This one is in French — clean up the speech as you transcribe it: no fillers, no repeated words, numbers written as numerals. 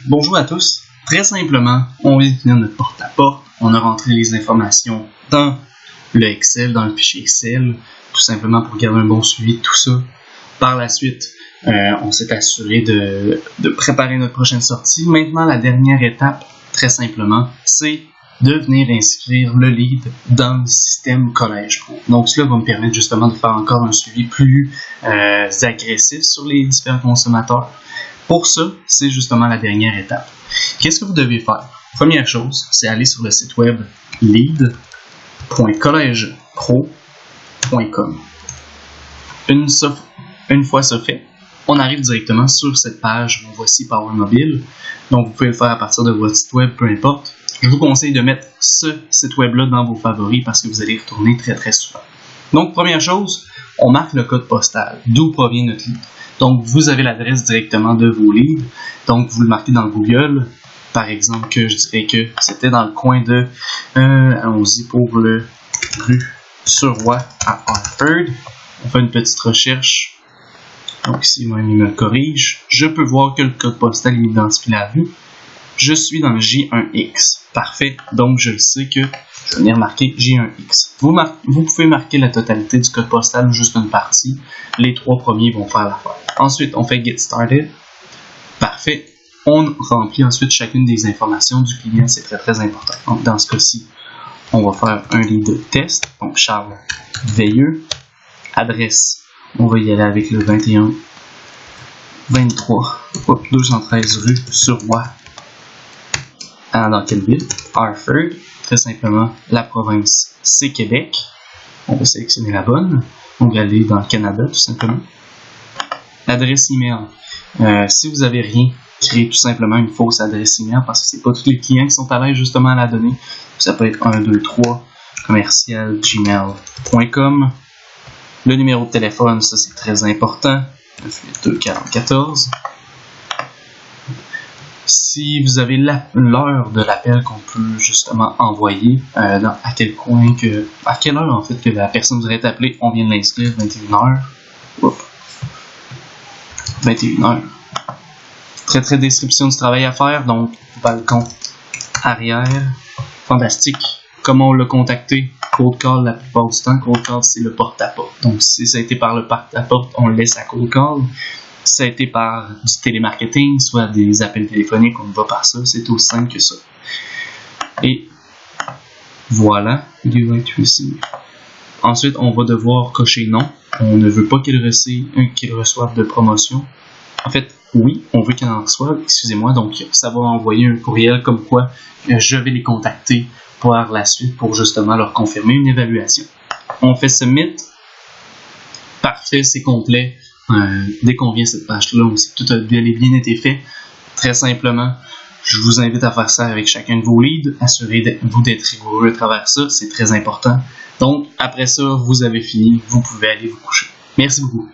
Bonjour à tous. Très simplement, on vient de finir notre porte-à-porte. On a rentré les informations dans le Excel, dans le fichier Excel, tout simplement pour garder un bon suivi de tout ça. Par la suite, on s'est assuré de préparer notre prochaine sortie. Maintenant, la dernière étape, très simplement, c'est de venir inscrire le lead dans le système Collège Pro. Donc, cela va me permettre justement de faire encore un suivi plus agressif sur les différents consommateurs. Pour ça, c'est justement la dernière étape. Qu'est-ce que vous devez faire? Première chose, c'est aller sur le site web lead.collegepro.com. Une fois ça fait, on arrive directement sur cette page. Voici Power Mobile. Donc, vous pouvez le faire à partir de votre site web, peu importe. Je vous conseille de mettre ce site web-là dans vos favoris parce que vous allez y retourner très très souvent. Donc, première chose, on marque le code postal, d'où provient notre lead. Donc, vous avez l'adresse directement de vos leads. Donc, vous le marquez dans Google. Par exemple, que je dirais que c'était dans le coin de, allons-y pour le rue Surroi à Hartford. On fait une petite recherche. Donc, ici, moi, il me corrige. Je peux voir que le code postal identifie la rue. Je suis dans le J1X. Parfait. Donc, je sais que je vais venir marquer J1X. Vous pouvez marquer la totalité du code postal ou juste une partie. Les 3 premiers vont faire l'affaire. Ensuite, on fait Get Started. Parfait. On remplit ensuite chacune des informations du client. C'est très, très important. Donc, dans ce cas-ci, on va faire un lead de test. Donc, Charles Veilleux. Adresse. On va y aller avec le 213 rue Surroi. Dans quelle ville? Hartford. Très simplement, la province, c'est Québec. On va sélectionner la bonne. On va aller dans le Canada, tout simplement. L'adresse email. Si vous n'avez rien, créez tout simplement une fausse adresse email parce que ce n'est pas tous les clients qui sont à l'aise justement à la donner. Ça peut être 123 commercial@gmail.com. Le numéro de téléphone, ça c'est très important. 982 4014. Si vous avez l'heure de l'appel qu'on peut justement envoyer, à quelle heure en fait que la personne vous aurait appelé, on vient de l'inscrire, 21h. 21h. Très description du travail à faire, donc balcon arrière, fantastique. Comment on l'a contacté? Cold call la plupart du temps. Cold call c'est le porte-à-porte. Donc si ça a été par le porte-à-porte, on le laisse à cold call. Si ça a été par du télémarketing, soit des appels téléphoniques, on va par ça. C'est aussi simple que ça. Et voilà. Ensuite, on va devoir cocher non. On ne veut pas qu'il reçoive de promotion. En fait, oui, on veut qu'il en reçoive. Excusez-moi. Donc, ça va envoyer un courriel comme quoi je vais les contacter par la suite pour justement leur confirmer une évaluation. On fait submit. Parfait, c'est complet. Dès qu'on vient à cette page-là, on sait que tout a bien été fait. Très simplement, je vous invite à faire ça avec chacun de vos leads. Assurez-vous d'être rigoureux à travers ça, c'est très important. Donc, après ça, vous avez fini, vous pouvez aller vous coucher. Merci beaucoup.